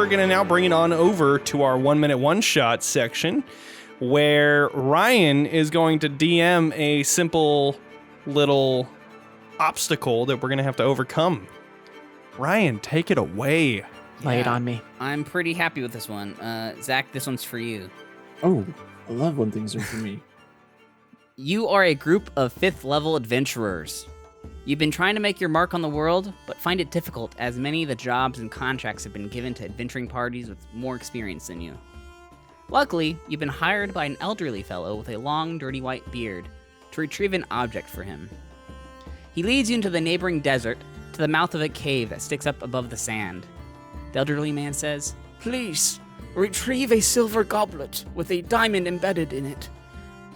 we're going to now bring it on over to our 1 minute one shot section where Ryan is going to DM a simple little obstacle that we're going to have to overcome. Ryan, take it away. Lay it on me. I'm pretty happy with this one. Zach, this one's for you. Oh, I love when things are for me. You are a group of 5th level adventurers. You've been trying to make your mark on the world, but find it difficult as many of the jobs and contracts have been given to adventuring parties with more experience than you. Luckily, you've been hired by an elderly fellow with a long, dirty white beard to retrieve an object for him. He leads you into the neighboring desert to the mouth of a cave that sticks up above the sand. The elderly man says, Please, retrieve a silver goblet with a diamond embedded in it.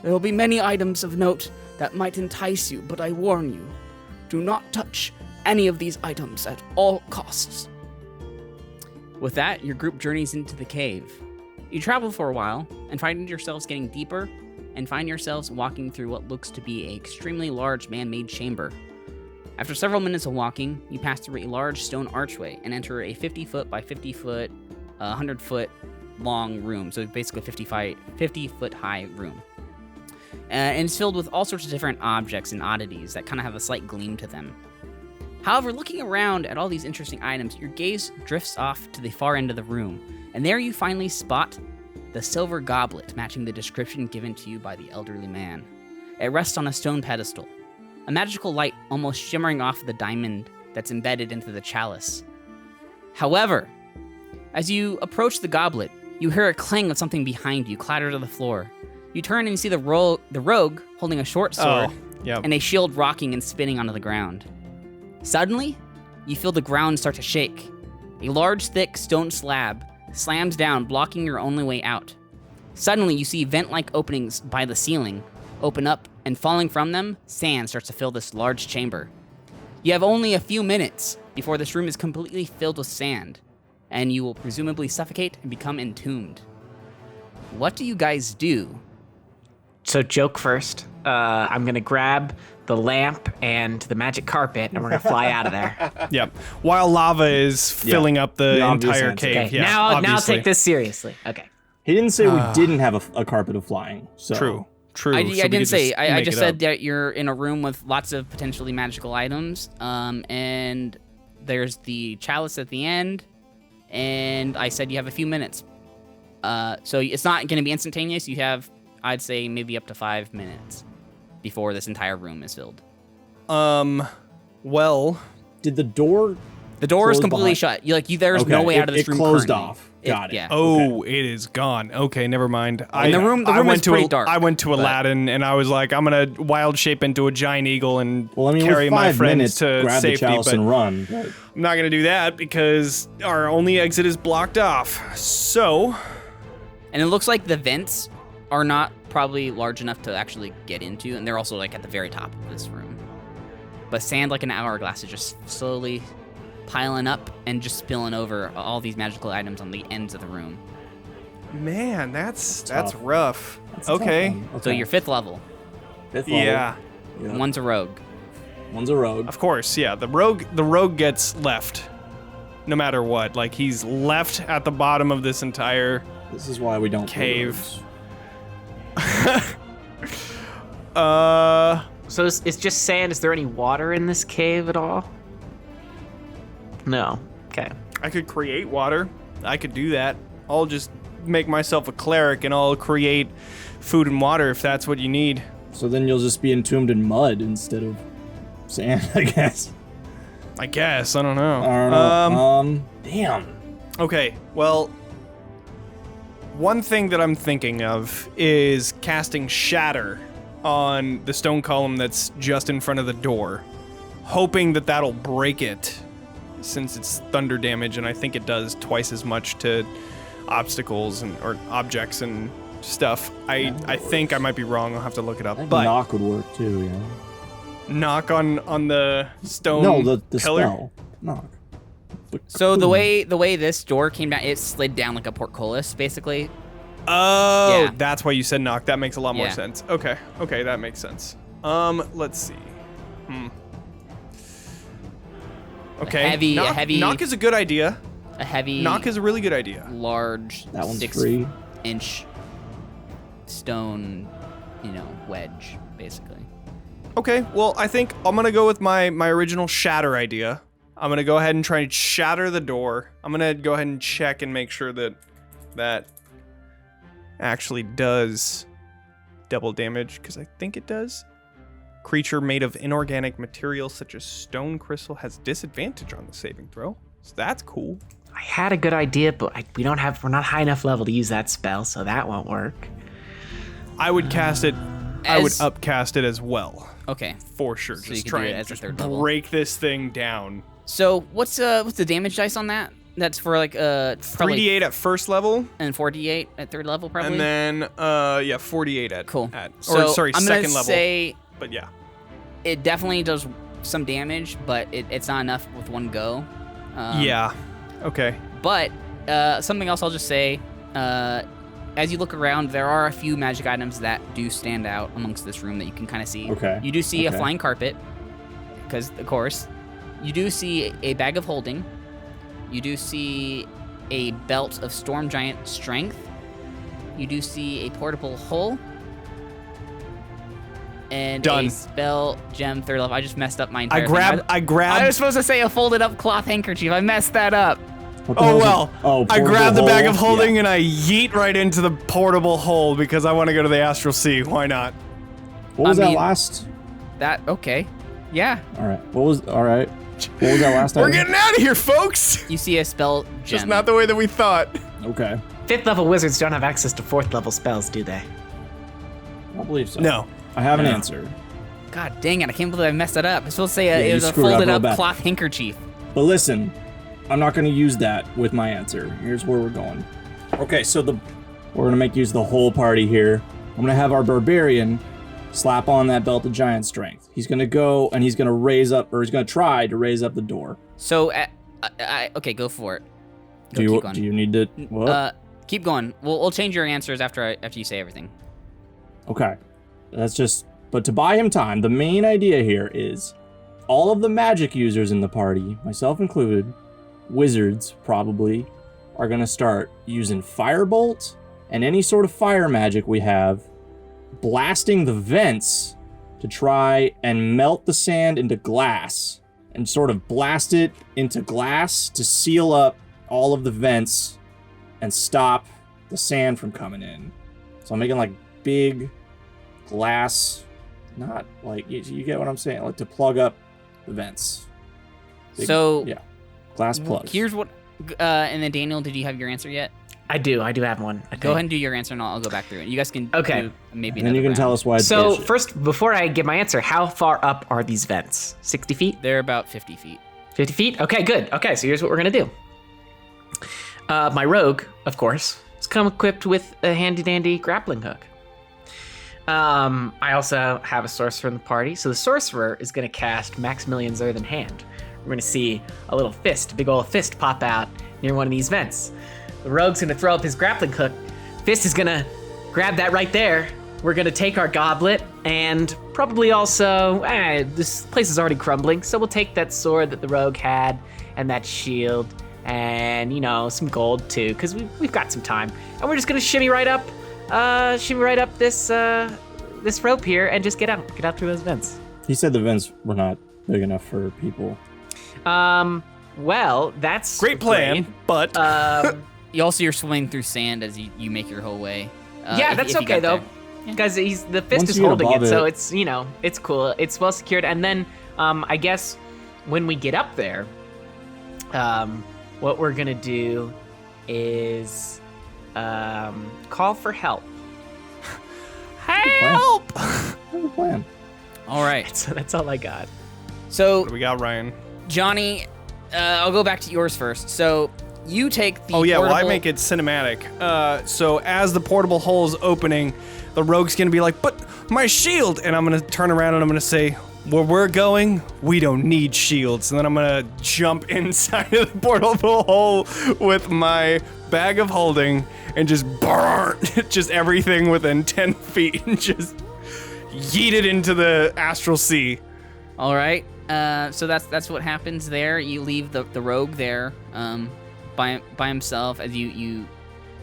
There will be many items of note that might entice you, but I warn you, do not touch any of these items at all costs. With that, your group journeys into the cave. You travel for a while and find yourselves getting deeper and find yourselves walking through what looks to be an extremely large man-made chamber. After several minutes of walking, you pass through a large stone archway and enter a 50-foot by 50-foot, 100-foot long room. So basically a 50-foot high room. And it's filled with all sorts of different objects and oddities that kind of have a slight gleam to them. However, looking around at all these interesting items, your gaze drifts off to the far end of the room, and there you finally spot the silver goblet matching the description given to you by the elderly man. It rests on a stone pedestal, a magical light almost shimmering off the diamond that's embedded into the chalice. However, as you approach the goblet, you hear a clang of something behind you clatter to the floor. You turn and you see the rogue holding a short sword and a shield rocking and spinning onto the ground. Suddenly, you feel the ground start to shake. A large, thick stone slab slams down, blocking your only way out. Suddenly, you see vent-like openings by the ceiling open up, and falling from them, sand starts to fill this large chamber. You have only a few minutes before this room is completely filled with sand, and you will presumably suffocate and become entombed. What do you guys do? So joke first. I'm going to grab the lamp and the magic carpet, and we're going to fly out of there. Yep. While lava is filling up the entire answer. cave. Okay, Yeah, now obviously. take this seriously. Okay. He didn't say we didn't have a carpet of flying. So. True. I So we didn't could say. just I make just it said up. that you're in a room with lots of potentially magical items, and there's the chalice at the end, and I said you have a few minutes. So it's not going to be instantaneous. You have, I'd say, maybe up to 5 minutes before this entire room is filled. Well, Did the door? The door is Closed completely behind- shut. There's no way out of this room. It closed currently. off. Got it. Yeah. oh, it is gone. Okay, never mind. And the room is pretty dark, I went to but- Aladdin and I was like, I'm gonna wild shape into a giant eagle and Well, I mean, carry with my 5 friends minutes, to grab safety. the chalice But and run. But I'm not gonna do that because our only exit is blocked off. So, And it looks like the vents are not probably large enough to actually get into, and they're also like at the very top of this room. But sand like an hourglass is just slowly piling up and just spilling over all these magical items on the ends of the room. man, that's Tough. rough. that's a tough Okay. one. So you're 5th level. 5th level. Yeah. Yeah. One's a rogue. One's a rogue. Of course, yeah. The rogue gets left, no matter what. Like he's left at the bottom of this entire. This is why we don't play Cave. rogues. So it's just sand. Is there any water in this cave at all? No. Okay. I could create water. I could do that. I'll just make myself a cleric and I'll create food and water if that's what you need. So then you'll just be entombed in mud instead of sand, I guess. I guess. I don't know. I don't know. Damn. Okay, well, one thing that I'm thinking of is casting Shatter on the stone column that's just in front of the door, hoping that that'll break it, since it's thunder damage, and I think it does twice as much to obstacles or objects and stuff. I think I might be wrong. I'll have to look it I up. think But knock would work too, yeah. knock on the stone No, the pillar. spell. Knock. So the way this door came down, it slid down like a portcullis, basically. Oh, Yeah. that's why you said knock. That makes a lot more Yeah. sense. Okay, that makes sense. Let's see. Okay, A heavy- knock is a good idea. a heavy Knock is a really good idea. large That one's free. 6-inch stone, wedge, basically. Okay, well, I think I'm gonna go with my original shatter idea. I'm gonna go ahead and try and shatter the door. I'm gonna go ahead and check and make sure that actually does double damage, because I think it does. Creature made of inorganic material such as stone crystal has disadvantage on the saving throw. So that's cool. I had a good idea, but we're not high enough level to use that spell, so that won't work. I would cast it. I would As- upcast it as well, Okay. for sure. So you Just could try do it and as a just third level. break this thing down. So what's the damage dice on that? That's for like probably 3d8 at first level, and 4d8 at third level, probably. and then 48 at Cool. At, So or sorry, I'm second gonna level. say But yeah. it definitely does some damage, but it's not enough with one go. Yeah. Okay. But something else I'll just say, as you look around, there are a few magic items that do stand out amongst this room that you can kind of see. Okay. You do see a Okay. flying carpet, because of course. You do see a bag of holding. You do see a belt of storm giant strength. You do see a portable hull. And Done. a spell gem third level. I just messed up my entire thing. I I grabbed. was supposed to say a folded up cloth handkerchief. I messed that up. What the Oh hell's well. it? Oh, I grabbed the portable bag hole? of holding Yeah. and I yeet right into the portable hole because I want to go to the astral sea. Why not? What was I that mean- last? Okay. Yeah. All right. What was that last We're item? getting out of here, folks. You see a spell gem. Just not the way that we thought. Okay. 5th level wizards don't have access to 4th level spells, do they? I believe so. No. I have an answer. God dang it! I can't believe I messed it up. I was supposed to say Yeah, it you was a screwed up folded real up bad. cloth handkerchief. But listen, I'm not going to use that with my answer. Here's where we're going. Okay, so we're going to make use of the whole party here. I'm going to have our barbarian slap on that belt of giant strength. He's going to go and he's going to raise up, or he's going to try to raise up the door. So, okay, go for it. Go, Do keep you, going. do you need to? What? Keep going. We'll change your answers after you say everything. Okay. But to buy him time, the main idea here is all of the magic users in the party, myself included, wizards probably, are going to start using firebolt and any sort of fire magic we have, blasting the vents to try and melt the sand into glass and sort of blast it into glass to seal up all of the vents and stop the sand from coming in. So I'm making like big glass, not like, you get what I'm saying, like to plug up the vents. Big- So- yeah, glass plugs. Here's what. And then Daniel, did you have your answer yet? I do have one. I Go think. ahead and do your answer, and I'll go back through it. You guys can Okay. do maybe and then you another can tell round. us why it's So bullshit. first, before I give my answer, how far up are these vents? 60 feet? They're about 50 feet. 50 feet? Okay, good. Okay, so here's what we're gonna do. My rogue, of course, is come equipped with a handy dandy grappling hook. I also have a sorcerer in the party, so the sorcerer is gonna cast Maximilian's Earthen Hand. We're gonna see a little fist, a big old fist pop out near one of these vents. The rogue's gonna throw up his grappling hook. Fist is gonna grab that right there. We're gonna take our goblet and probably also, this place is already crumbling, so we'll take that sword that the rogue had and that shield and, some gold too, because we've got some time. And we're just gonna shimmy right up this rope here and just get out through those vents. He said the vents were not big enough for people. Well, that's Great plan, but You also you're swimming through sand as you make your whole way. Yeah, if that's you okay got though, there. because the fist Once is you get holding above it, so it- it's it's cool. It's well secured, and then I guess when we get up there, what we're gonna do is call for help. Help! Good plan. All right. So that's all I got. So what do we got, Ryan? Johnny, I'll go back to yours first. So you take the Oh yeah, well I portable- make it cinematic. So as the portable hole is opening, the rogue's gonna be like, "But my shield!" And I'm gonna turn around and I'm gonna say, "Where we're going, we don't need shields." And then I'm gonna jump inside of the portable hole with my bag of holding and just burn just everything within 10 feet and just yeet it into the astral sea. All right. So that's what happens there. You leave the rogue there, by himself as you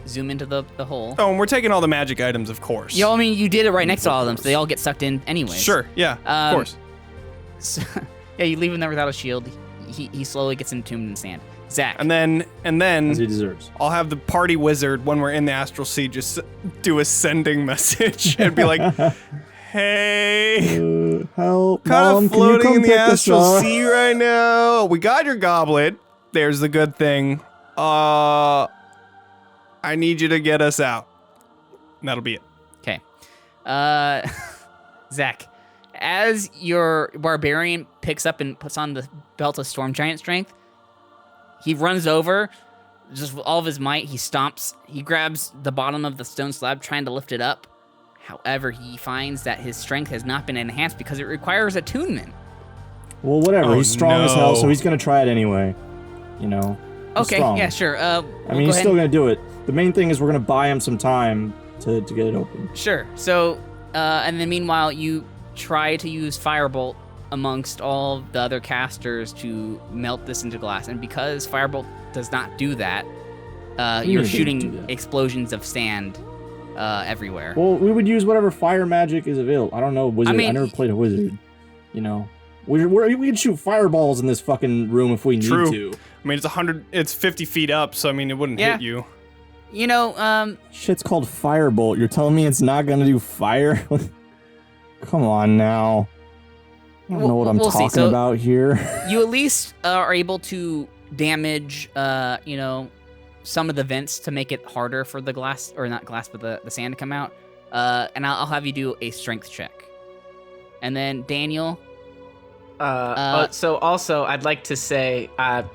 zoom into the hole. Oh, and we're taking all the magic items, of course. I mean, you did it right next to all of them, so they all get sucked in anyways. Sure, yeah, of course. So, yeah, you leave him there without a shield. He slowly gets entombed in sand. Zach. And then As he deserves. I'll have the party wizard, when we're in the astral sea, just do a sending message and be like, hey, Help, kind Mom, of can you floating come in the pick us astral up? sea right now. We got your goblet. There's the good thing. I need you to get us out. And that'll be it. Okay. Zach, as your barbarian picks up and puts on the belt of storm giant strength, he runs over, just with all of his might, he stomps, he grabs the bottom of the stone slab trying to lift it up. However, he finds that his strength has not been enhanced because it requires attunement. Well, whatever. Oh, he's strong as hell, so no. he's gonna try it anyway. You know. He's Okay, strong. yeah, sure. I mean, he's still gonna do it. The main thing is we're gonna buy him some time to get it open. Sure. So, and then meanwhile, you try to use Firebolt amongst all the other casters to melt this into glass. And because Firebolt does not do that, you're do shooting that? explosions of sand everywhere. Well, we would use whatever fire magic is available. I don't know, wizard. I mean- never played a wizard. You know, we can shoot fireballs in this fucking room if we need True. to. I mean, it's 50 feet up, so I mean, it wouldn't Yeah. hit you. You know, Shit's called firebolt. You're telling me it's not gonna do fire? Come on now. I don't know what I'm We'll see. talking So- about here. you at least are able to damage, some of the vents to make it harder for the glass, or not glass, but the sand to come out. And I'll have you do a strength check. And then Daniel, So also, I'd like to say,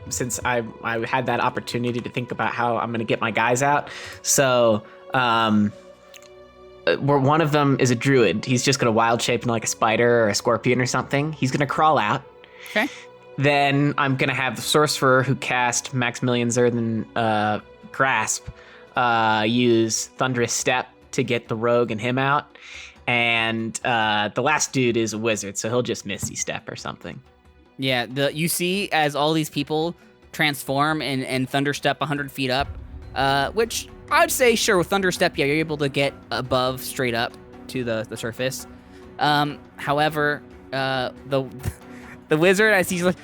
since I had that opportunity to think about how I'm going to get my guys out, so where one of them is a druid. He's just going to wild shape into like a spider or a scorpion or something. He's going to crawl out. Okay. Then I'm going to have the sorcerer who cast Maximilian Zerthan Grasp use Thunderous Step to get the rogue and him out. And the last dude is a wizard, so he'll just Misty Step or something. yeah, you see as all these people transform and thunderstep 100 feet up, which I'd say, sure, with thunderstep, yeah, you're able to get above straight up to the surface. However, the wizard, as he's like,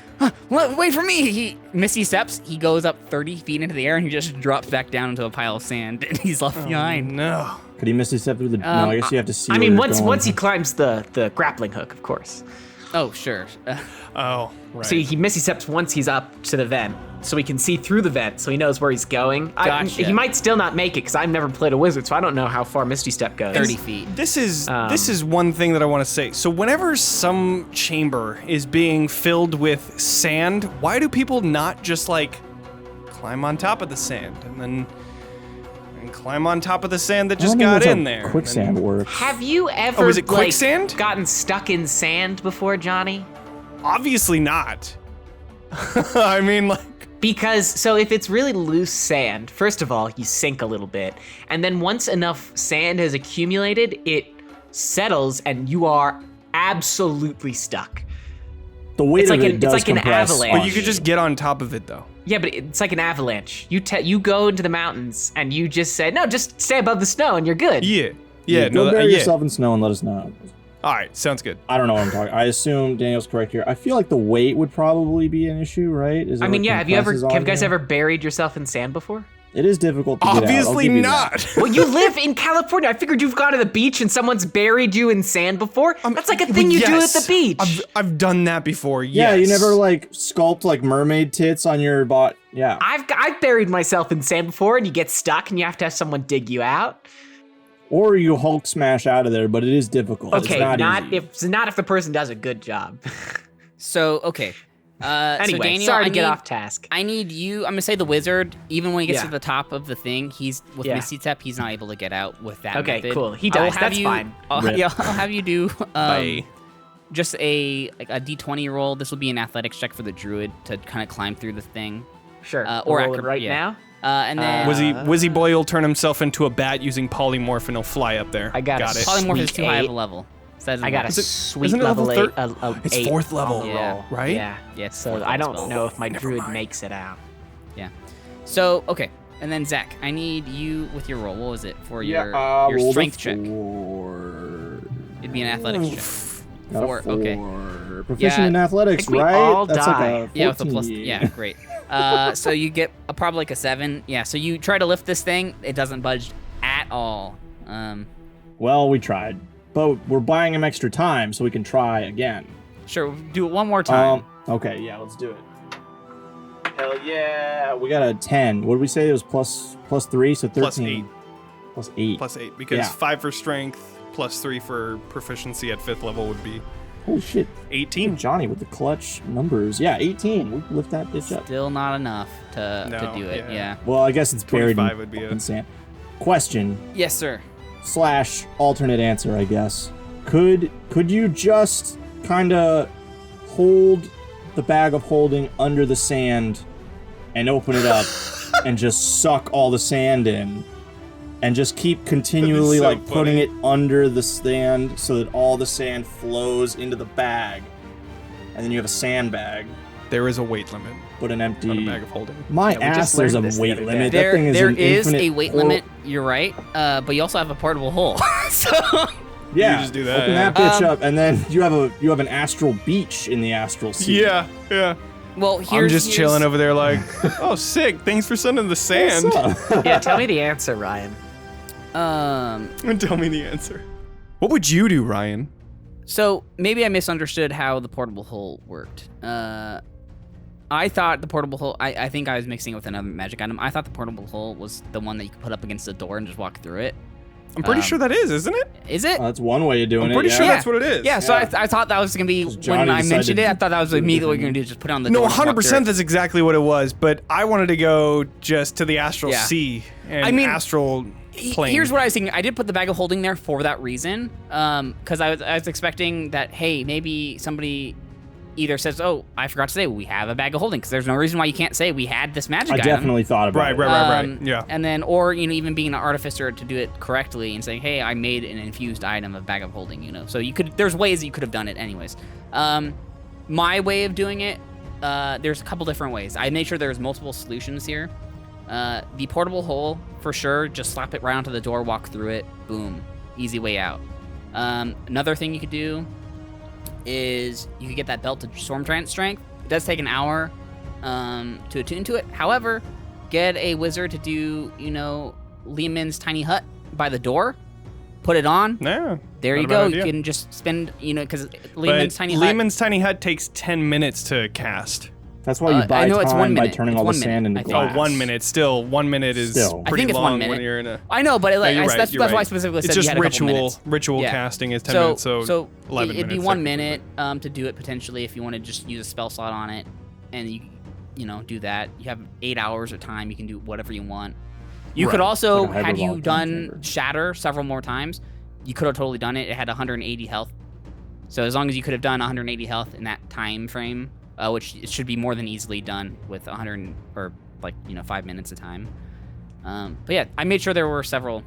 wait for me, he Misty Steps, he goes up 30 feet into the air and he just drops back down into a pile of sand and he's left behind. No. Could he Misty Step through the? No, I guess you have to see. I where mean, you're once going. he climbs the grappling hook, of course. Oh, sure. Oh, right. So he Misty Steps once he's up to the vent, so he can see through the vent, so he knows where he's going. Gotcha. He might still not make it, because I've never played a wizard, so I don't know how far Misty Step goes. 30 feet. This is one thing that I want to say. So whenever some chamber is being filled with sand, why do people not just like climb on top of the sand and climb on top of the sand that I just don't think got that's how in there? Quicksand works. Have you ever Oh, is it quicksand? gotten stuck in sand before, Johnny? Obviously not. I mean, like, Because, so if it's really loose sand, first of all, you sink a little bit. And then once enough sand has accumulated, it settles and you are absolutely stuck. The weight It's of like it an- does it's like an compress. avalanche. but you could just get on top of it though. Yeah, but it's like an avalanche. You go into the mountains and you just say, no, just stay above the snow and you're good. Yeah. Yeah. Go No. bury Yeah. yourself in snow and let us know. All right. Sounds good. I don't know what I'm talking. I assume Daniel's correct here. I feel like the weight would probably be an issue, right? Is it I mean, what yeah, have you compresses guys on ever buried yourself in sand before? there? It is difficult to get out. I'll Obviously give you that. not. Well, you live in California. I figured you've gone to the beach and someone's buried you in sand before. That's like a thing you do at Yes. the beach. I've done that before. Yeah, yes. you never like sculpt like mermaid tits on your bot. Yeah. I've buried myself in sand before, and you get stuck, and you have to have someone dig you out. Or you Hulk smash out of there, but it is difficult. Okay, it's not easy. not if the person does a good job. So, okay. So Anyway, Daniel, sorry to I get need- off task. I need you. I'm gonna say the wizard. Even when he gets Yeah. to the top of the thing, he's with Yeah. Misty Step. He's not able to get out with that. Okay, method. cool. He I will dies. have That's you- fine. Rip. I'll have you do Bye. just a D20 roll. This will be an athletics check for the druid to kind of climb through the thing. Sure. Or We'll roll it acrob- right yeah. now. And then Wizzy Boy will turn himself into a bat using polymorph and he'll fly up there. I got it. it. polymorph is Sweet too high of eight. a level. So that doesn't I got a work. Is it- sweet isn't it level level thir- 8. It's eight fourth level, on the Yeah. roll. right? Yeah. Yeah, it's So fourth I level don't spell. know if my Never druid mind. makes it out. Yeah. So, okay. And then, Zach, I need you with your roll. What was it for your rolled a strength check? 4. It'd be an athletics check. Got a 4, okay. Proficient Yeah, in athletics, I think we right? all That's die. like a 14. Yeah, with a plus. Yeah, great. So you get probably like a 7. Yeah, so you try to lift this thing. It doesn't budge at all. Well, we tried. But we're buying him extra time so we can try again. Sure, do it one more time. Okay, yeah, let's do it. Hell yeah. We got a 10. What did we say? It was plus 3, so 13. Plus 8. Plus 8. Plus 8, because Yeah. 5 for strength, plus 3 for proficiency at 5th level would be Holy shit. 18. Johnny with the clutch numbers. Yeah, 18. We can lift that bitch up. Still not enough to No, do it. Yeah. Well, I guess it's buried 25 in would be fucking it. sand. Question Yes, sir. / alternate answer, I guess. Could you just kind of hold the bag of holding under the sand and open it up and just suck all the sand in and just keep continually so like putting funny. it under the sand so that all the sand flows into the bag, and then you have a sandbag There is a weight limit but an on a empty. bag of holding. My Yeah, we just ass, there's a learned this the weight other limit. day. That thing is There an is infinite a weight portal. limit. You're right. But you also have a portable hole. So Yeah, You just do that, Open yeah. that bitch up, and then you have an astral beach in the astral sea. Yeah, yeah. well, I'm here's just chilling over there like, oh, sick. Thanks for sending the sand. What's up? Yeah, tell me the answer, Ryan. And tell me the answer. What would you do, Ryan? So maybe I misunderstood how the portable hole worked. I thought the portable hole. I think I was mixing it with another magic item. I thought the portable hole was the one that you could put up against the door and just walk through it. I'm pretty sure that is, isn't it? Is it? That's one way of doing I'm it. pretty yeah. sure that's what it is. Yeah, so Yeah. I thought that was gonna be Johnny when I decided mentioned it. I to thought that was do it immediately what you're differently. gonna do, just put it on the No, door. and just walk through 100% it. that's exactly what it was, but I wanted to go just to the astral Yeah. sea and I mean, astral plane. Here's what I was thinking. I did put the bag of holding there for that reason, because I was expecting that hey, maybe somebody either says, "Oh, I forgot to say we have a bag of holding," because there's no reason why you can't say we had this magic I item. definitely thought about it. Right. Yeah. And then, or even being an artificer to do it correctly and saying, "Hey, I made an infused item of bag of holding." So you could. There's ways that you could have done it, anyways. My way of doing it, there's a couple different ways. I made sure there's multiple solutions here. The portable hole, for sure, just slap it right onto the door, walk through it, boom, easy way out. Another thing you could do is you could get that belt to storm trance strength. It does take an hour to attune to it. However, get a wizard to do, Lehman's tiny hut by the door, put it on. Yeah. There not you a go. bad You idea. can just spend, because But Lehman's tiny hut. Lehman's tiny hut takes 10 minutes to cast. That's why you I buy know it's 1 time by minute. turning It's all the 1 sand minute, into I think. glass. Oh, 1 minute. Still, 1 minute is Still. I pretty think it's 1 long minute. when you're in a. I know, but Yeah, you're right, that's you're why I right. specifically said It's you just had a couple ritual. minutes. Ritual Yeah. casting is 10 minutes, so 11 it'd be minutes. 1 technically. minute to do it potentially if you want to just use a spell slot on it, and you do that. You have 8 hours of time. You can do whatever you want. You could Right. also, Like a had you hyperbolic done chamber. Shatter several more times, you could have totally done it. It had 180 health. So as long as you could have done 180 health in that time frame, which it should be more than easily done with 100 or 5 minutes of time. But yeah, I made sure there were several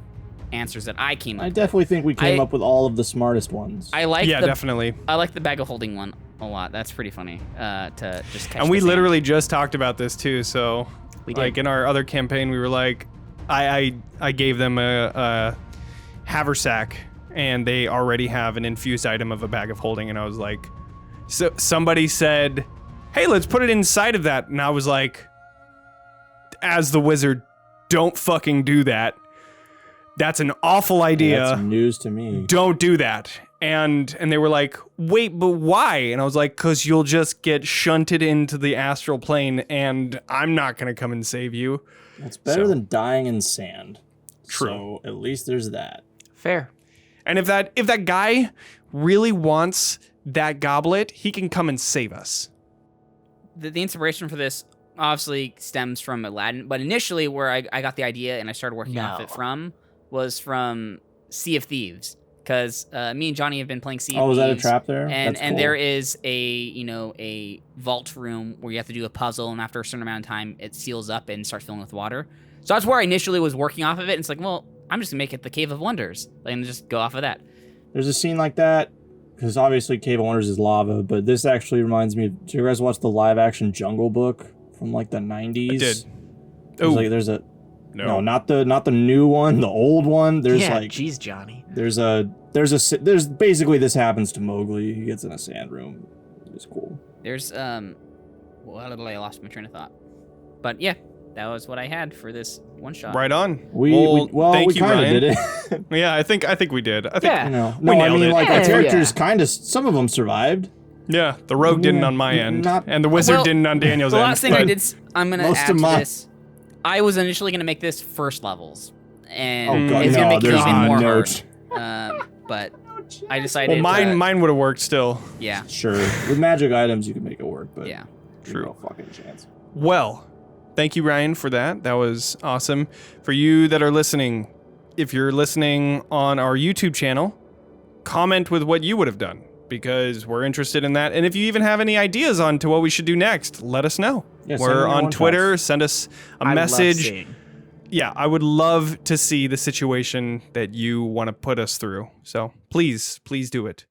answers that I came up I with. definitely think we came I- up with all of the smartest ones. I like Yeah, the definitely. I like the bag of holding one a lot. That's pretty funny to just catch. And we the sand. literally just talked about this too. So, We did. like in our other campaign, we were like, I gave them a haversack, and they already have an infused item of a bag of holding, and I was like, so somebody said, hey, let's put it inside of that, and I was like, as the wizard, don't fucking do that. That's an awful idea. That's news to me. Don't do that. And they were like, wait, but why? And I was like, because you'll just get shunted into the astral plane, and I'm not going to come and save you. It's better So- than dying in sand. True. So at least there's that. Fair. And if that guy really wants that goblet, he can come and save us. The inspiration for this obviously stems from Aladdin, but initially where I got the idea and I started working off No. it from was from Sea of Thieves, because me and Johnny have been playing Sea of Oh, was that a Thieves. trap there? And That's cool. there is a vault room where you have to do a puzzle, and after a certain amount of time, it seals up and starts filling with water. So that's where I initially was working off of it. And it's like, well, I'm just gonna make it the Cave of Wonders, and just go off of that. There's a scene like that, because obviously Cave of Wonders is lava, but this actually reminds me of, did you guys watch the live action Jungle Book from like the 90s? I did. Oh, There's a no. not the new one, the old one. There's Yeah, like jeez, Johnny. there's basically this happens to Mowgli. He gets in a sand room. It's cool. There's well, I lost my train of thought. But yeah, that was what I had for this one shot. Right on. We thank you, kind of Ryan. did it. Yeah, I think we did. I think, Yeah. You know, We no, I nailed mean it. like Yeah, our characters yeah. kind of some of them survived. Yeah, the rogue didn't Yeah, on my end, not- and the wizard Well, didn't on Daniel's The end. last thing I but- did, I'm gonna Most add of to my- this. I was initially gonna make this first levels, and Oh god, it's gonna no, make it there's even more no hard. But I decided. Well, mine would have worked still. Yeah. Sure, with magic items you can make it work, but Yeah. there's True. no fucking chance. Well, thank you, Ryan, for that. That was awesome. For you that are listening, if you're listening on our YouTube channel, comment with what you would have done, because we're interested in that. And if you even have any ideas on to what we should do next, let us know. Yeah, send in we're your on one Twitter. shots. Send us a I love message. seeing. Yeah, I would love to see the situation that you want to put us through. So please do it.